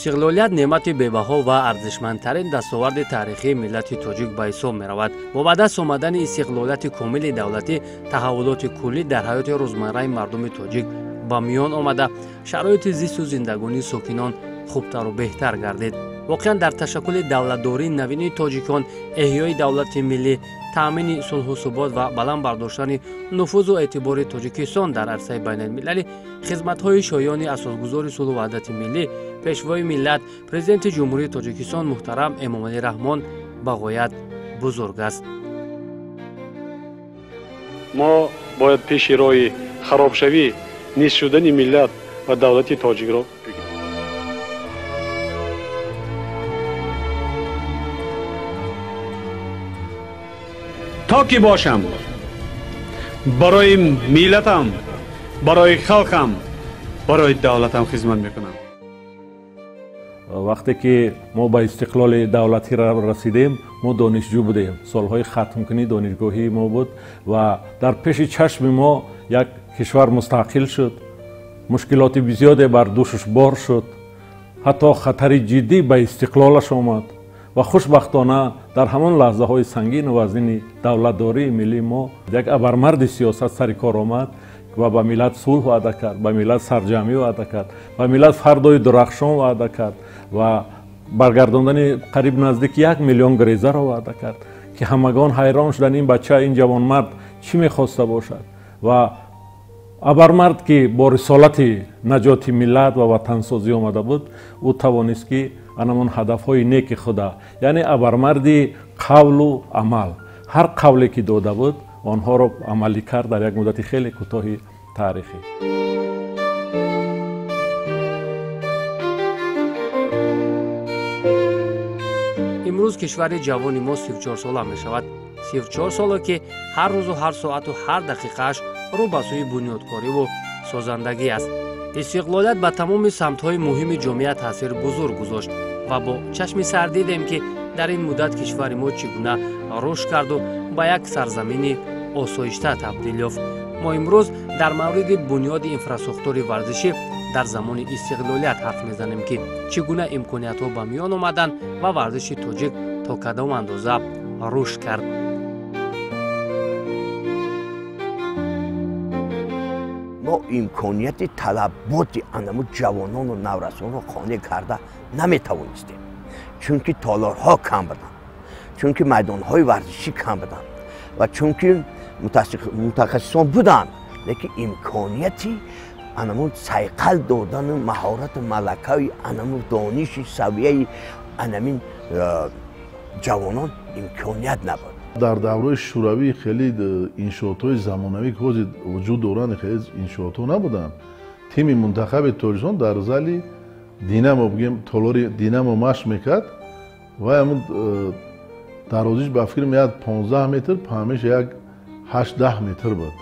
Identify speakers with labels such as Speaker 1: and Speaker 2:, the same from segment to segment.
Speaker 1: استقلالیت نعمت به‌بها و ارزشمندترین دستاورد تاریخی ملت تاجیک به حساب می‌رود. با به دست آمدن استقلالیت کامل دولتی، تحولات کلی در حیات روزمره مردم تاجیک با میان آمده، شرایط زیست و زندگانی ساکنان خوبتر و بهتر گردید. واقعا در تشکل دولتداری نوین تاجیکان، احیای دولت ملی، تامین صلح و ثبات و بلند برداشتن نفوذ و اعتبار تاجیکستان در عرصه بین المللی، خدمت‌های شایان اساسگزار صلح و وحدت ملی، پیشوای ملت، پرزیدنت جمهوری تاجیکستان محترم امامعلی رحمان به غایت بزرگ است.
Speaker 2: ما باید پیش راه خرابشوی نیست شدن ملت و دولت تاجیک را بگیریم. تا که باشم برای ملتم، برای خلقم، برای دولتم خدمت میکنم.
Speaker 3: وقتی که ما به استقلال دولتی را رسیدیم، ما دانشجو بودیم. سالهای ختم کنی دانشگاهی ما بود و در پیش چشم ما یک کشور مستقل شد. مشکلات بسیاری بر دوشش بار شد. حتی خطر جدی به استقلالش آمد و خوشبختانه در همان لحظه های سنگین و وزین دولتداری ملی ما یک ابرمرد سیاست سر کار آمد و به ملت صلح وعده کرد، به ملت سرجمعی وعده کرد، به ملت فردای درخشان وعده کرد و برگرداندن قریب نزدیک 1 میلیون گریزه را وعده کرد که همگان حیران شدند این بچه، این جوانمرد چی میخواسته باشد. و ابرمرد که با رسالت نجات ملت و وطنسازی آمده بود، او توانست که انمان هدفهای نیک خدا، یعنی ابرمردی قول و عمل، هر قولی که داده بود آنها را عملی کرد در یک مدت خیلی کوتاه تاریخی.
Speaker 1: امروز کشور جوانی ما 34 ساله می شود. 34 ساله که هر روز و هر ساعت و هر دقیقهش رو به سوی بنیادکاری و سازندگی است. استقلالیت به تمام سمت‌های مهم جامعه تاثیر بزرگ گذاشت و با چشم سر دیدیم که در این مدت کشور ما چگونه رشد کرد و به یک سرزمین آسایشته تبدیل یافت. ما امروز در مورد بنیاد انفراستراکتور ورزشی در زمان استقلالیت حرف میزنیم که چگونه امکانیت‌ها به میان آمدند و ورزش تاجیک تا کدام اندازه رشد کرد.
Speaker 4: ما امکانیت طلبات انمو جوانان و نورسان را قانع کرده نمیتوانستیم، چون که تالارها کم بودند، چون که میدانهای ورزشی کم بودند و چون که متخصصان بودند، لیکن امکانیتی انمو سیقل دادن و مهارت ملکه انمو دانش سویه انمین جوانان امکانیت نبود.
Speaker 5: در دوره شوروی خیلی انشاءات‌های زمانوی که وجود دارند، خیلی انشاءات‌ها نبودند. تیم منتخب تاجیکستان در زلی دینامو بگیم تالار دینامو مشق میکرد و همون درازیش به فکر میاد 15 متر، پهنش یک 8-10 متر بود.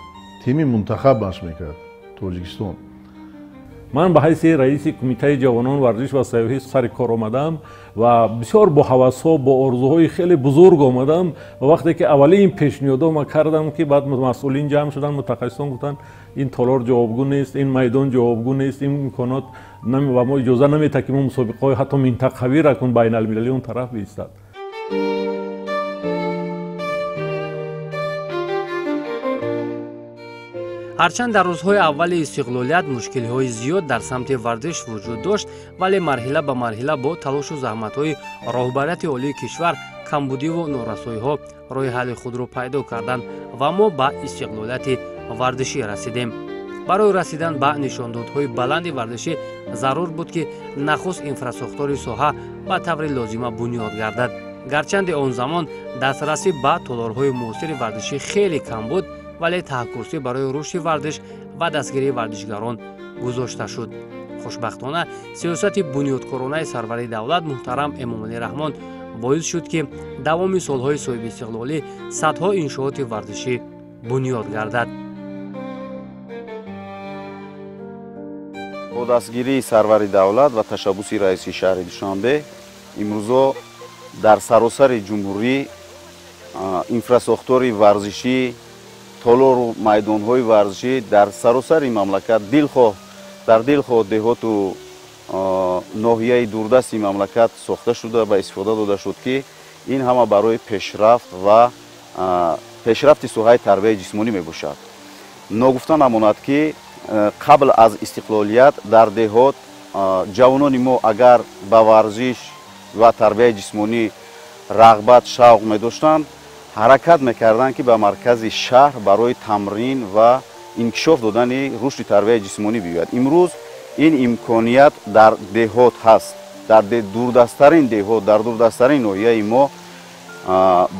Speaker 5: تیم منتخب مشق میکرد تاجیکستان.
Speaker 3: من به حیث رئیس کمیته جوانان ورزش و سیاحت سر کار آمدم و بسیار با هوس‌ها، با آرزوهای خیلی بزرگ آمدم و وقتی که اولی این پیشنهادو ما کردم که بعد مسئولین جمع شدن، متخصصان گفتن این تالار جوابگو نیست، این میدان جوابگو نیست، این امکانات و ما اجازه نمیده که ما مسابقه‌های حتی منطقه‌ای را کن بین المللی اون طرف بیستد.
Speaker 1: هرچند در روزهای اول استقلالیت مشکل‌های زیاد در سمت ورزش وجود داشت، ولی مرحله به مرحله با تلاش و زحمت‌های راهبریت عالی کشور، کمبودی و نارسایی‌ها راه حل خود را پیدا کردند و ما به استقلالیت ورزشی رسیدیم. برای رسیدن به نشاندادهای بلند ورزشی ضرور بود که نخست انفراستراکتور ساحه به طور لازمه بنیاد گردد. گرچند آن زمان دسترسی به تالارهای معاصر ورزشی خیلی کم بود، ولی تحکرسی برای رشد ورزش و دستگیری ورزشگران گذاشته شد. خوشبختانه سیاست بنیادکارانه سروری دولت محترم امامعلی رحمان باعث شد که دوام سالهای صاحب استقلالی صدها انشاءات ورزشی بنیاد گردد.
Speaker 6: با دستگیری سروری دولت و تشبوس رئیس شهر دوشنبه، امروز در سراسر جمهوری انفراستراکتور ورزشی، تالار و میدان‌های ورزشی در سراسر مملکت در دلخواه دهات و ноҳияи дурдасти мамлакат сохта шуда ба истифода дода шуд ки ин ҳама барои пешрафт ва пешрафти соҳаи тарбияи ҷисмонӣ мебошад. Ногуфта намонад ки қабл аз истиқлолият дар деҳот ҷавонони мо агар ба варзиш ва тарбияи ҷисмонӣ рағбат шавқ медоштанд, ҳаракат мекарданд ки ба маркази шаҳр барои тамрин ва инкишоф додани рушди тарбияи ҷисмонӣ биёяд. Имрӯз ин имконият дар деҳот ҳаст, дар дурдасттарин деҳот, дар дурдасттарин ноҳияи мо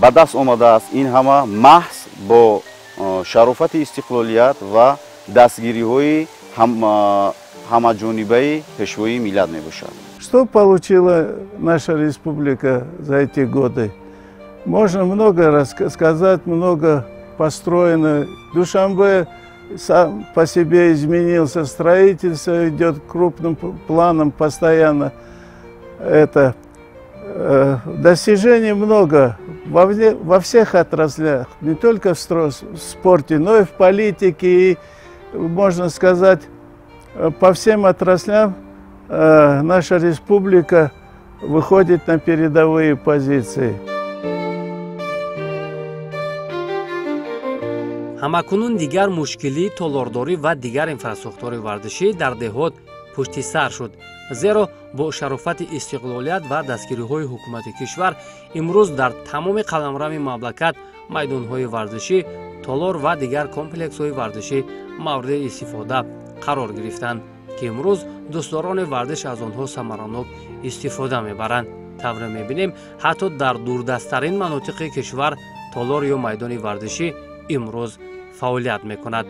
Speaker 6: ба даст омадааст. Ин ҳама маҳз бо шарофати истиқлолият ва дастгириҳои ҳамаҷонибаи пешвоии миллат мебошад.
Speaker 7: Что получила наша республика за эти годы? Можно много рассказать, много построено. Душанбе сам по себе изменился, строительство идет крупным планом постоянно. Это достижений много во всех отраслях, не только в спорте, но и в политике, и, можно сказать, по всем отраслям наша республика выходит на передовые позиции.
Speaker 1: ҳамакунун дигар мушкилӣ толордорӣ ва дигар инфраструктураи варзишӣ дар деҳот пушти сар шуд. зеро бо шарофати истиқлолият ва дастгириҳои ҳукумати кишвар имрӯз дар тамоми қаламрави мамлакат майдонҳои варзишӣ, толор ва дигар комплексҳои варзишӣ мавриди истифода қарор гирифтанд ки имрӯз дӯстдорони варзиш аз онҳо самаранок истифода мебаранд. тавре мебинем ҳатто дар дурдасттарин манотиқи кишвар толор ё майдони варзишӣ имрӯз фаъолият мекунад.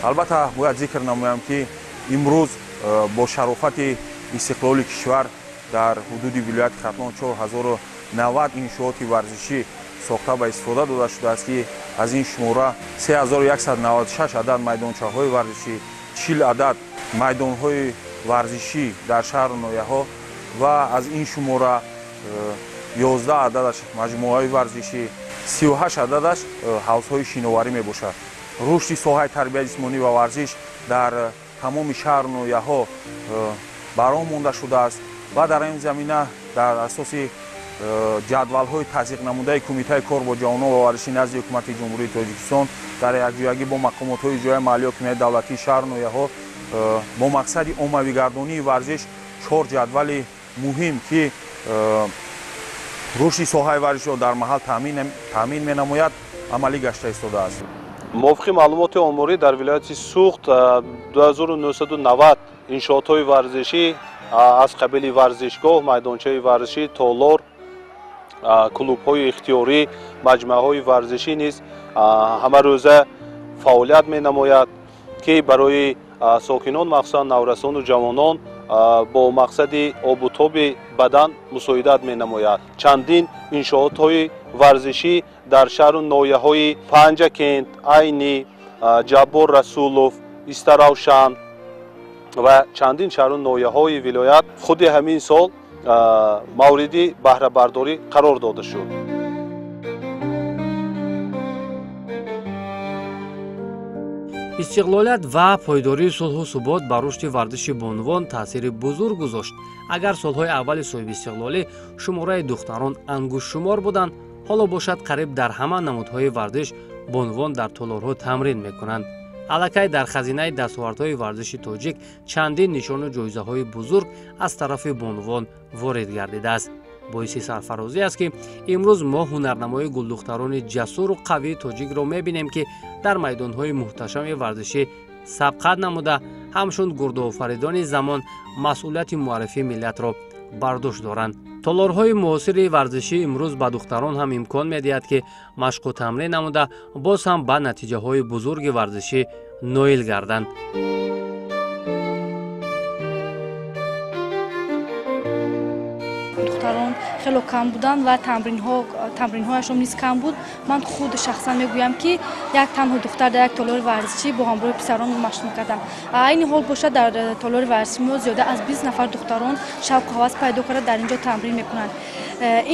Speaker 8: албатта бояд зикр намоям ки имрӯз бо шарофати истиқлоли кишвар дар ҳудуди вилояти хатлон 4090 иншооти варзишӣ сохта ба истифода дода шудааст ки аз ин шумора 3196 адад майдончаҳои варзишӣ, 40 адад майдонҳои варзишӣ дар шаҳру ноҳияҳо ва аз ин шумора 11 ададаш маҷмӯаҳои варзишӣ, 38 ададаш ҳавзҳои шиноварӣ мебошад. рушди соҳаи тарбияи ҷисмонӣ ва варзиш дар тамоми шаҳру ноҳияҳо бароҳ монда шудааст ва дар ин замина дар асоси ҷадвалҳои тасдиқ намудаи кумитаи кор бо ҷавонон ва варзишӣ назди ҳукумати ҷумҳурии Тоҷикистон дар якҷоягӣ бо мақомотҳои иҷроии маҳаллӣ ҳокимияти давлатии шаҳру ноҳияҳо бо мақсади оммавигардонии варзиш 4 ҷадвали муҳим ки рушди соҳаи варзишро дар маҳал таъмин менамояд амалӣ гашта истодааст.
Speaker 2: мувофиқи маълумоти оморӣ дар вилояти Суғд 2990 иншоотҳои варзишӣ аз қабили варзишгоҳ, майдончаи варзишӣ, толор, клубҳои ихтиёрӣ, маҷмӯаҳои варзишӣ низ ҳамарӯза фаъолият менамояд ки барои сокинон махсусан наврасону ҷавонон бо мақсади обутоби бадан мусоидат менамояд. Чандин иншоотҳои варзишӣ дар шаҳру ноҳияҳои Панҷакент, Айни, Ҷаббор Расулов, Истаравшан ва чандин шаҳру ноҳияҳои вилоят худи ҳамин сол мавриди баҳрабардорӣ қарор дода шуд.
Speaker 1: истиқлолият ва пойдории сулҳу субот ба рушди варзиши бонувон таъсири бузург гузошт. агар солҳои аввали соҳиби истиқлолӣ шумораи духтарон ангушшумор буданд, ҳоло бошад қариб дар ҳама намудҳои варзиш бонувон дар толорҳо тамрин мекунанд. аллакай дар хазинаи дастовардҳои варзиши тоҷик чандин нишону ҷоизаҳои бузург аз тарафи бонувон ворид гардидааст. боиси сарфарозӣ аст ки имрӯз мо ҳунарнамои гулдухтарони ҷасуру қавии тоҷикро мебинем ки дар майдонҳои муҳташами варзишӣ сабқат намуда ҳамчун гурдоофаридони замон масъулияти муаррифии миллатро бардошт доранд. толорҳои муосири варзишӣ имрӯз ба духтарон ҳам имкон медиҳад ки машқу тамрин намуда боз ҳам ба натиҷаҳои бузурги варзишӣ ноил гарданд.
Speaker 9: духтарон хело кам буданд ва тамринҳо тамринҳояшон низ кам буд. Ман худ шахсан мегӯям ки як танҳо духтар дар як толори варзишӣ бо ҳамроҳи писарон машқ мекардам. айни ҳол бошад дар толори варзиши мо зиёда аз 20 нафар духтарон шавқу ҳавас пайдо карда дар инҷо тамрин мекунанд.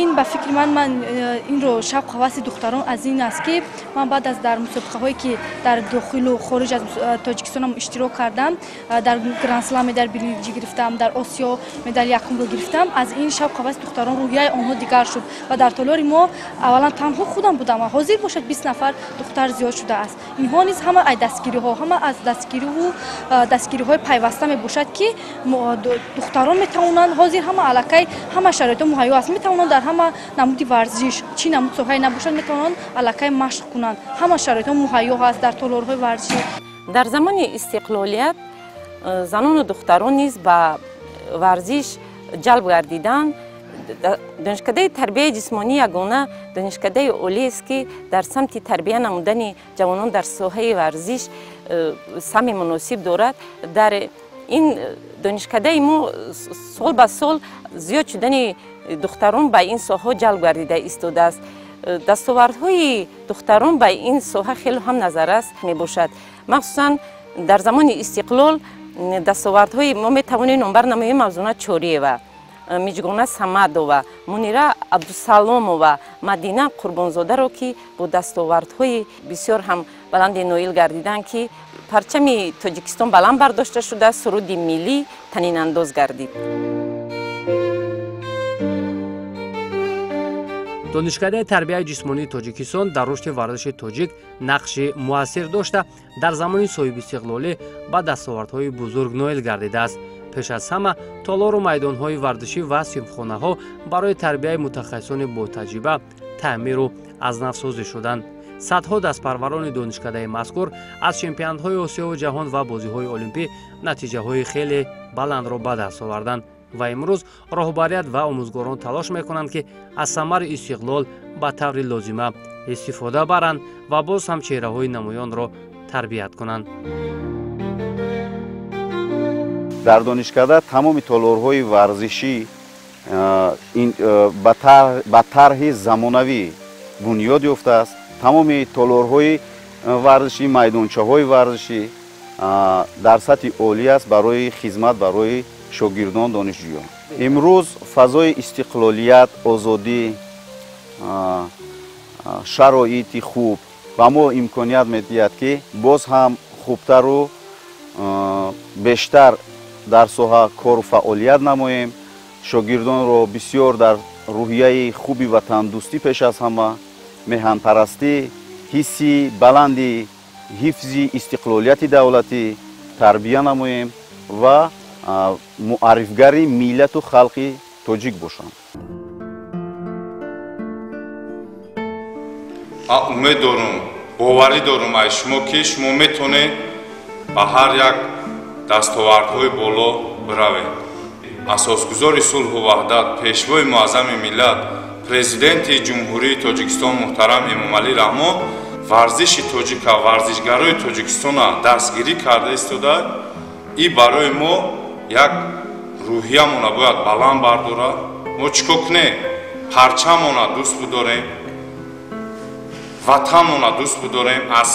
Speaker 9: ин ба фикри ман инро шавқу ҳаваси духтарон аз ин аст ки ман баъд аз дар мусобиқаҳое ки дар дохилу хориҷ аз тоҷикистонам иштирок кардам, дар гранд-слам медали биринҷӣ гирифтам, дар осиё медали якумро гирифтам. аз ин шавқу ҳаваси духтарон рӯҳияи онҳо дигар шуд ва дар толори мо аввалан танҳо худам будам ва ҳозир бошад 20 нафар духтар зиёд шудааст. инҳо низ ҳама аз дастгириҳо, ҳама аз дастгириҳои пайваста мебошад ки духтарон метавонанд ҳозир ҳама аллакай ҳама шароитҳо муҳайё аст, метавонанд дар ҳама намуди варзиш чӣ намуд соҳае набошад метавонанд аллакай машқ кунанд. ҳама шароитҳо муҳайё ҳаст дар толорҳои варзишӣ.
Speaker 10: дар замони истиқлолият занону духтарон низ ба варзиш ҷалб гардидан. донишкадаи тарбияи ҷисмонӣ ягона донишкадаи олиест ки дар самти тарбия намудани ҷавонон дар соҳаи варзиш сами муносиб дорад. дар ин донишкадаи мо сол ба сол зиёд шудани духтарон ба ин соҳа ҷалб гардида истодааст. дастовардҳои духтарон ба ин соҳа хеле ҳам назаррас мебошад. махсусан дар замони истиқлол дастовардҳои мо метавонем номбар намоем мавзуна чориева, миҷгона самадова, мунира абдусаломова, мадина қурбонзодаро ки бо дастовардҳои бисёр ҳам баланди ноил гардиданд ки парчами тоҷикистон баланд бардошта шуда суруди миллӣ танинандоз гардид.
Speaker 1: донишкадаи тарбияи ҷисмонии тоҷикистон дар рушди варзиши тоҷик нақши муассир дошта дар замони соҳиби истиқлолӣ ба дастовардҳои бузург ноил гардидааст. пеш аз ҳама толору майдонҳои варзишӣ ва симхонаҳо барои тарбияи мутахассисони ботаҷриба таъмиру азнавсозӣ шуданд. садҳо дастпарварони донишкадаи мазкур аз чемпионатҳои осиёву ҷаҳон ва бозиҳои олимпӣ натиҷаҳои хеле баландро ба даст оварданд ва имрӯз роҳбарият ва омӯзгорон талош мекунанд ки аз самари истиқлол ба таври лозима истифода баранд ва боз ҳам чеҳраҳои намоёнро тарбият кунанд.
Speaker 6: дар донишкада тамоми толорҳои варзишӣ ба тарҳи замонавӣ бунёд ёфтааст. тамоми толорҳои варзишӣ, майдончаҳои варзишӣ дар сатҳи олӣ аст барои хизмат барои шогирдон, донишҷӯён. имрӯз фазои истиқлолият, озодӣ, шароити хуб ба мо имконият медиҳад ки боз ҳам хубтару бештар дар соҳа кору фаъолият намоем. шогирдонро бисёр дар рӯҳияи хуби ватандӯстӣ пеш аз ҳама, меҳанпарастӣ, ҳисси баланди ҳифзи истиқлолияти давлатӣ тарбия намоем ва муаррифгари миллату халқи тоҷик бошанд.
Speaker 11: ман умед дорам, боварӣ дорам аз шумо ки шумо метавонед ба ҳар як дастовардҳои боло биравед. асосгузори сулҳу ваҳдат, пешвои муаззами миллат, президенти ҷумҳурии тоҷикистон муҳтарам эмомалӣ раҳмон варзиши тоҷика, варзишгарои тоҷикистона дастгирӣ карда истода. ин барои мо як рӯҳиямона бояд баланд бардорад. мо чӣ кор кунем? парчамона дӯст бидорем, ватанмона дӯст бидорем, аз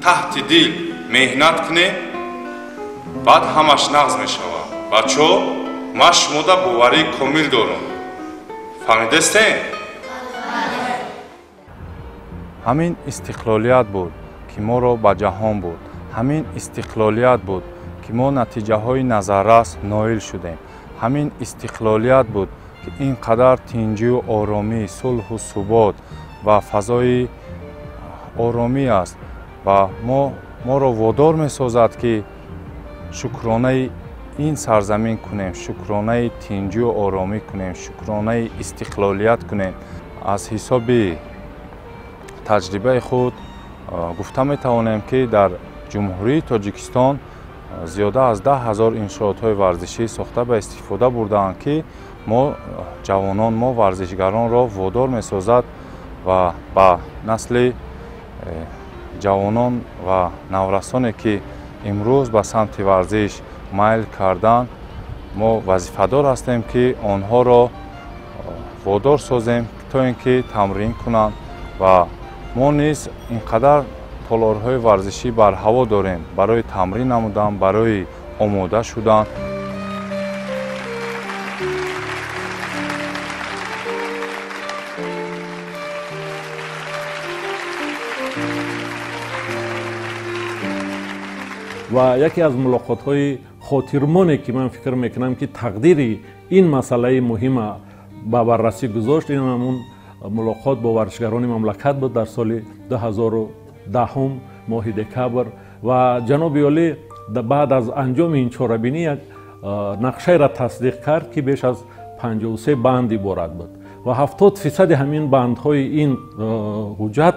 Speaker 11: таҳти дил меҳнат кунем, баъд ҳамаш нағз мешавад. бачо, ман шумода боварии комил дорам. фаҳмидастем?
Speaker 8: ҳамин истиқлолият буд ки моро ба ҷаҳон бурд. ҳамин истиқлолият буд ки мо натиҷаҳои назаррас ноил шудем. ҳамин истиқлолият буд ки ин қадар тинҷию оромӣ, сулҳу субот ва фазои оромӣ аст ва моро водор месозад ки шукронаи ин сарзамин кунем, шукронаи тинҷию оромӣ кунем, шукронаи истиқлолият кунем. аз ҳисоби таҷрибаи худ гуфта метавонем ки дар ҷумҳурии тоҷикистон зиёда аз 10,000 иншоотҳои варзишӣ сохта ба истифода бурдаанд ки мо ҷавонон, мо варзишгаронро водор месозад ва ба насли ҷавонон ва наврасоне ки имрӯз ба самти варзиш майл кардан, мо вазифадор ҳастем ки онҳоро водор созем
Speaker 11: то ин ки тамрин кунанд ва мо низ инқадар толорҳои варзишӣ бар ҳаво дорем барои тамрин намудан, барои омода шудан.
Speaker 3: ва яке аз мулоқотҳои хотирмоне ки ман фикр мекунам ки тақдири ин масъалаи муҳима ба баррасӣ гузошт, ин ҳамун мулоқот бо варзишгарони мамлакат буд дар соли 2010 моҳи декабр ва ҷаноби олӣ баъд аз анҷоми ин чорабинӣ як нақшаеро тасдиқ кард ки беш аз 53 банд иборат буд ва 70% ҳамин бандҳои ин ҳуҷҷат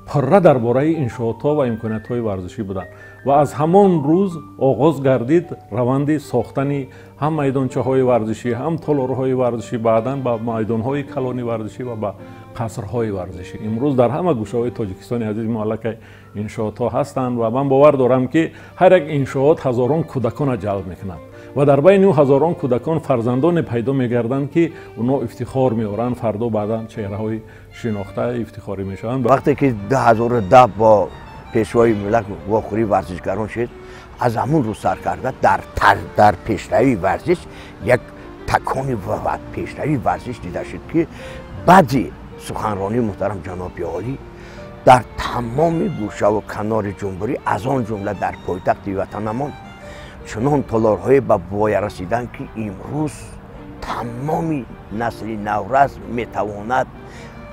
Speaker 3: пурра дар бораи иншоотҳо ва имкониятҳои варзишӣ буданд ва аз ҳамон рӯз оғоз гардид раванди сохтани ҳам майдончаҳои варзишӣ, ҳам толорҳои варзишӣ, баъдан ба майдонҳои калони варзишӣ ва ба қасрҳои варзишӣ. имрӯз дар ҳама гӯшаҳои тоҷикистони азиз муаллакай иншоотҳо ҳастанд ва ман бовар дорам ки ҳар як иншоот ҳазорон кӯдаконро ҷалб мекунад ва дар байни ин ҳазорон кӯдакон фарзандоне пайдо мегарданд ки онҳо ифтихор меоранд, фардо баъдан чеҳраҳои шинохта ифтихорӣ мешаванд.
Speaker 4: вақте ки 2010 бо пешвои миллат вохӯрии варзишгарон шуд, аз ҳамун рӯз сар карда дар пешравии варзиш як такони пешравии варзиш дида шуд ки баъди суханронии муҳтарам ҷаноби олӣ дар тамоми гӯшаву канори ҷумҳурӣ, аз он ҷумла дар пойтахти ватанамон чунон толорҳое ба воя расиданд ки имрӯз тамоми насли навраз метавонад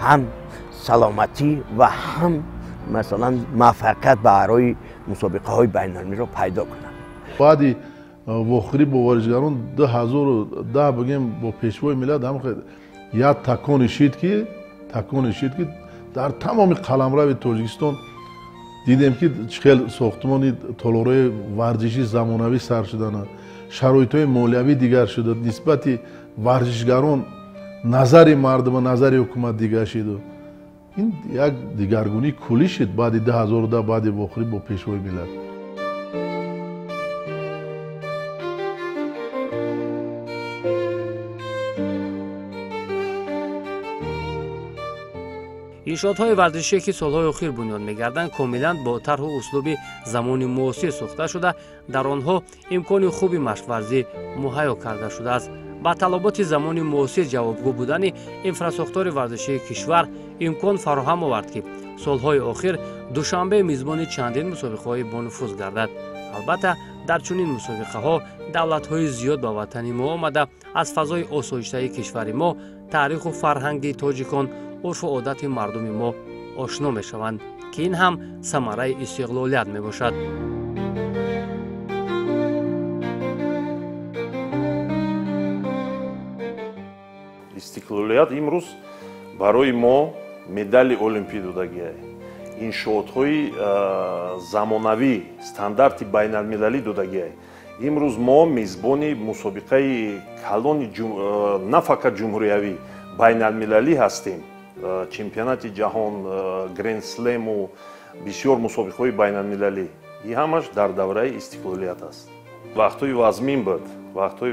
Speaker 4: ҳам саломатӣ ва ҳам масалан муваффақият барои мусобиқаҳои байналмилалиро пайдо кунад.
Speaker 5: баъди вохӯрӣ бо варзишгарон 2010 бигем бо пешвои миллат як такони шид ки дар тамоми қаламрави тоҷикистон дидем ки чӣ хел сохтмони толорҳои варзиши замонавӣ сар шуданд, шароитҳои молиявӣ дигар шуда, нисбати варзишгарон назари мардум ва назари ҳукумат дигар шуд. ин як дигаргунии куллӣ шуд баъди 2010 баъди вохӯрӣ бо пешвои миллат.
Speaker 1: иншоотҳои варзишие ки солҳои охир бунёд мегарданд комилан бо тарҳу услуби замони муосир сохта шуда дар онҳо имкони хуби машқварзӣ муҳайё карда шудааст. ба талаботи замони муосир ҷавобгӯ будани инфрасохтори варзишии кишвар имкон фароҳам овард ки солҳои охир душанбе мизбони чандин мусобиқаҳои бонуфуз гардад. албатта дар чунин мусобиқаҳо давлатҳои зиёд ба ватани мо омада аз фазои осоиштаи кишвари мо, таъриху фарҳанги тоҷикон, урфу одати мардуми мо ошно мешаванд ки ин ҳам самараи истиқлолият мебошад.
Speaker 12: истиқлолият имрӯз барои мо медали олимпӣ додагиай, иншоотҳои замонавӣ, стандарти байналмилалӣ додагиай. имрӯз мо мизбони мусобиқаи калони на фақат ҷумҳуриявӣ, байналмилалӣ ҳастем. чемпионати ҷаҳон, гранд-слему, бисёр мусобиқаҳои байналмилалӣ. ин ҳамаш дар давраи истиқлолият аст. вақтҳои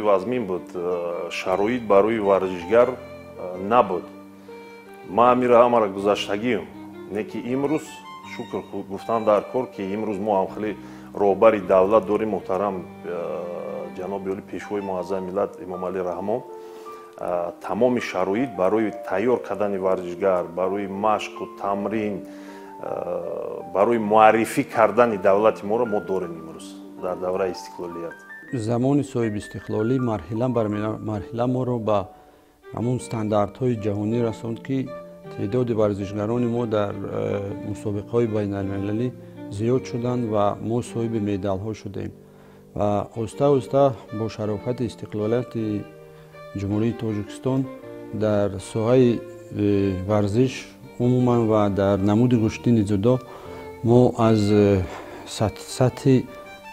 Speaker 12: вазмин буд, шароит барои варзишгар набуд. ма амира ҳамаро гузаштагием. не ки имрӯз шукр гуфтан дар кор ки имрӯз мо ҳам хеле роҳбари давлат дорем муҳтарам ҷаноби оли пешвои муаззами миллат эмомалӣ раҳмон тамоми шароит барои тайёр кардани варзишгар, барои машқу тамрин, барои муаррифӣ кардани давлати моро мо дорем имрӯз дар давраи истиқлолият.
Speaker 13: замони соҳиби истиқлолӣ марҳила бар марҳила моро ба ҳамун стандартҳои ҷаҳонӣ расонд ки теъдоди варзишгарони мо дар мусобиқаҳои байналмилалӣ зиёд шуданд ва мо соҳиби медалҳо шудем ва оста оста бо шарофати истиқлолияти ҷумҳурии тоҷикистон дар соҳаи варзиш умуман ва дар намуди гӯштини ҷудо мо аз сатҳи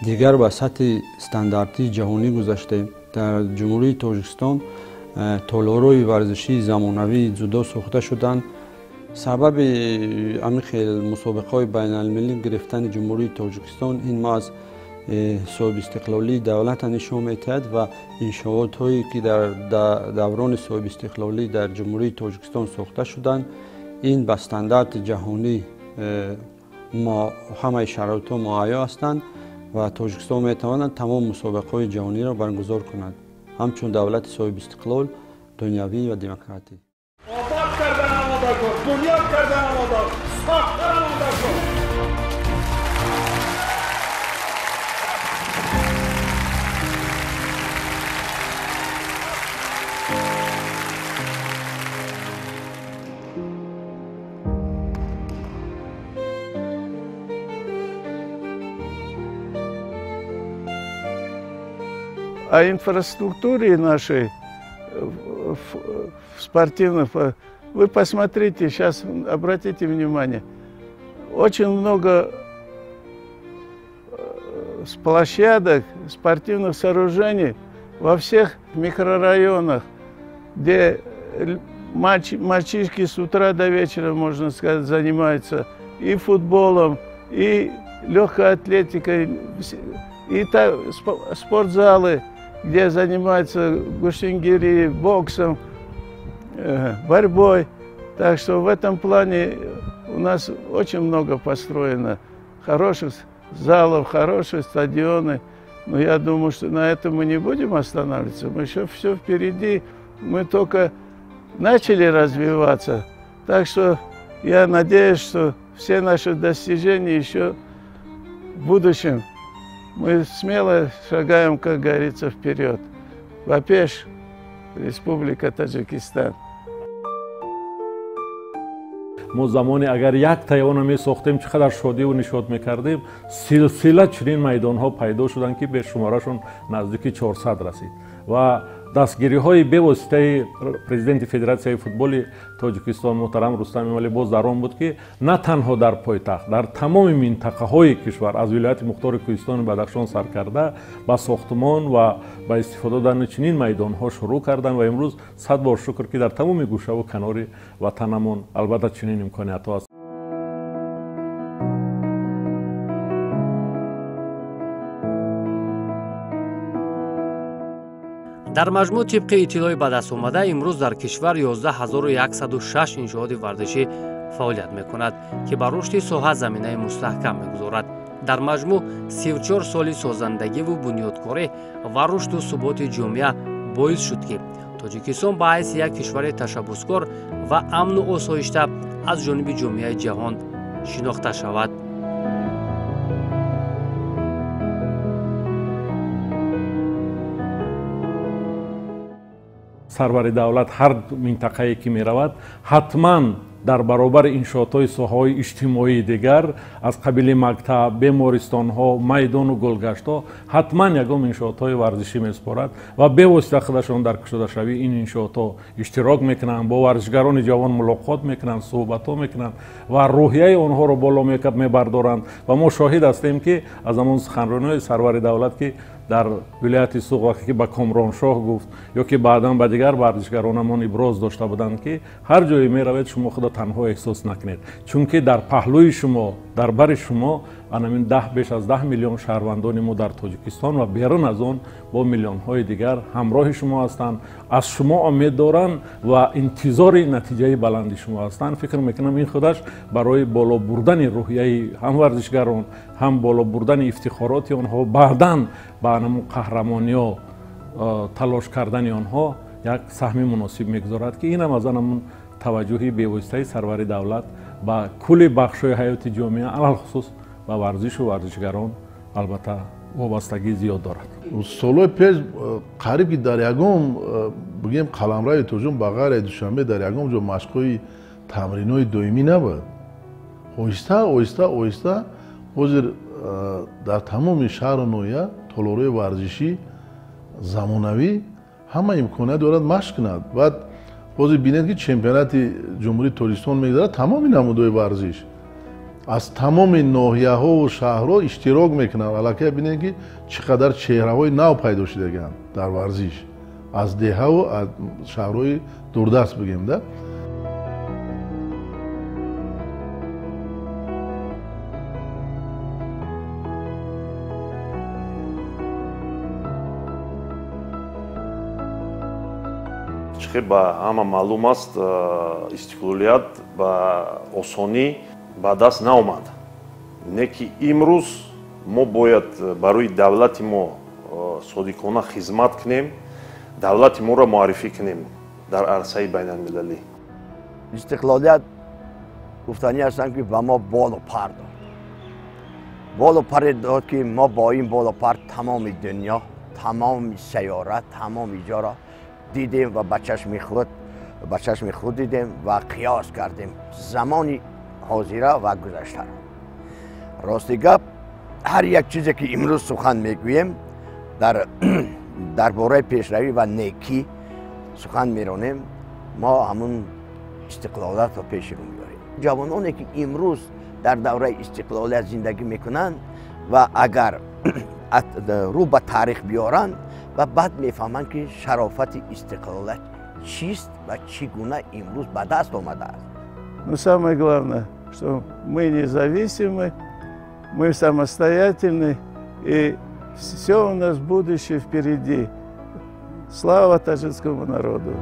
Speaker 13: дигар ба сатҳи стандартии ҷаҳонӣ гузаштем. дар ҷумҳурии тоҷикистон толорҳои варзишии замонавии ҷудо сохта шуданд. сабаби ҳамин хел мусобиқаҳои байналмилалӣ гирифтани ҷумҳурии тоҷикистон ин мо аз صاحب استقلالی دولت نشان می‌دهد و انشاءات هایی که در دوران صاحب استقلالی در جمهوری تاجیکستان ساخته شدند این به استاندارد جهانی همه شرایط ها مهیا هستند و تاجیکستان میتواند تمام مسابقه های جهانی را برگزار کند همچون دولت صاحب استقلال دنیوی و دموکراتی.
Speaker 14: آباد کردن آماده کن، بنیاد کردن آماده کن، ساختن آماده کن.
Speaker 7: О инфраструктуре нашей спортивных, вы посмотрите, сейчас обратите внимание, очень много площадок, спортивных сооружений во всех микрорайонах, где мальчишки с утра до вечера, можно сказать, занимаются и футболом, и легкой атлетикой, и спортзалы, где занимаются гуштингири, боксом, борьбой. Так что в этом плане у нас очень много построено хороших залов, хорошие стадионы. Но я думаю, что на этом мы не будем останавливаться. Мы еще все впереди. Мы только начали развиваться. Так что я надеюсь, что все наши достижения еще в будущем. Мы смело шагаем, как говорится, вперед. Вапеш, Республика Таджикистан.
Speaker 3: мо замоне агар як тайёна месохтем чӣ қадар шодиву нишод мекардем силсила чунин майдонҳо пайдо шуданд ки бешуморашон наздики 400 расид ва дастгириҳои бевоситаи президенти федератсияи футболи тоҷикистон муҳтарам рустам эмомалӣ боз дар он буд ки на танҳо дар пойтахт дар тамоми минтақаҳои кишвар аз вилояти мухтори кӯҳистони бадахшон сар карда ба сохтмон ва ба истифода додани чунин майдонҳо шурӯъ карданд ва имрӯз сад бор шукр ки дар тамоми гӯшаву канори ватанамон албатта чунин имкониятҳо аст.
Speaker 1: дар маҷмӯъ тибқи иттилои ба даст омада имрӯз дар кишвар 11106 иншооти варзишӣ фаъолият мекунад ки ба рушди соҳа заминаи мустаҳкам мегузорад. дар маҷмӯъ 34 соли созандагиву бунёдкорӣ ва рушду суботи ҷомеа боис шуд ки тоҷикистон ба ҳайси як кишвари ташаббускор ва амну осоишта аз ҷониби ҷомеаи ҷаҳон шинохта шавад.
Speaker 3: сарвари давлат ҳар минтақае ки меравад ҳатман дар баробари иншоотҳои соҳаҳои иҷтимоии дигар аз қабили мактаб, бемористонҳо, майдону гулгаштҳо ҳатман ягон иншоотҳои варзишӣ месупорад ва бевосита худашон дар кушодашавии ин иншоотҳо иштирок мекунанд, бо варзишгарони ҷавон мулоқот мекунанд, суҳбатҳо мекунанд ва рӯҳияи онҳоро боло мебардоранд ва мо шоҳид ҳастем ки аз ҳамон суханронии сарвари давлат ки дар вилояти суғ вақте ки ба комроншоҳ гуфт ё ки баъдан ба дигар варзишгаронамон иброз дошта буданд ки ҳар ҷое меравед шумо худо танҳо эҳсос накунед, чунки дар паҳлӯи шумо дар бари шумо анамин беш аз 10 миллион шаҳрвандони мо дар тоҷикистон ва берун аз он бо миллионҳои дигар ҳамроҳи шумо ҳастанд, аз шумо умед доранд ва интизори натиҷаи баланди шумо ҳастанд. фикр мекунам ин худаш барои боло бурдани рӯҳияи ҳам варзишгарон ҳам боло бурдани ифтихороти онҳо баъдан ба анамун қаҳрамониҳо талош кардани онҳо як саҳми муносиб мегузорад ки инам аз анамун таваҷҷӯҳи бевоситаи сарвари давлат ба кулли бахшҳои ҳаёти ҷомеа алалхусус ба варзишу варзишгарон албатта вобастагӣ зиёд дорад.
Speaker 5: солҳои пеш қариб ки дар ягон бигем қаламрави тоҷон ба ғайри душанбе дар ягон ҷо машқҳои тамринои доимӣ набуд. оҳиста оҳиста оҳиста ҳозир дар тамоми шаҳру ноҳия толорҳои варзишӣ замонавӣ ҳама имконият дорад машқ кунад. баъд ҳозир бинед ки чемпионати ҷумҳурии тоҷикистон мегузарад тамоми намудҳои варзиш аз тамоми ноҳияҳову шаҳрҳо иштирок мекунанд. аллакай бинед ки чӣ қадар чеҳраҳои нав пайдо шудаганд дар варзиш аз деҳаву аз шаҳрҳои дурдаст бигемда.
Speaker 12: ишқи ба ҳама маълум аст, истиқлолият ба осонӣ ба даст наомад. Не ки имрӯз мо бояд барои давлати мо содиқона хизмат кунем, давлати моро муаррифӣ кунем дар арсаи байналмилалӣ.
Speaker 4: истиқлолият гуфтанӣ ҳастанд ки ба мо болу пар дод. болу паре дод ки мо бо ин болу пар тамоми дунё, тамоми сайёра, тамоми ҷоро дидем ва ба чашми худ дидем ва қиёс кардем замони ҳозира ва гузаштаро. рости гап, ҳар як чизе ки имрӯз сухан мегӯем дар бораи пешравӣ ва некӣ сухан меронем, мо ҳамун истиқлолиятро пеши рӯ меорем. ҷавононе ки имрӯз дар давраи истиқлолият зиндагӣ мекунанд ва агар рӯ ба таърих биёранд ва баъд мефаҳманд ки шарофати истиқлолият чист ва чӣ гуна имрӯз ба даст омадааст.
Speaker 7: Но самое главное, что мы независимы, мы самостоятельны, и все у нас будущее впереди. Слава таджикскому народу!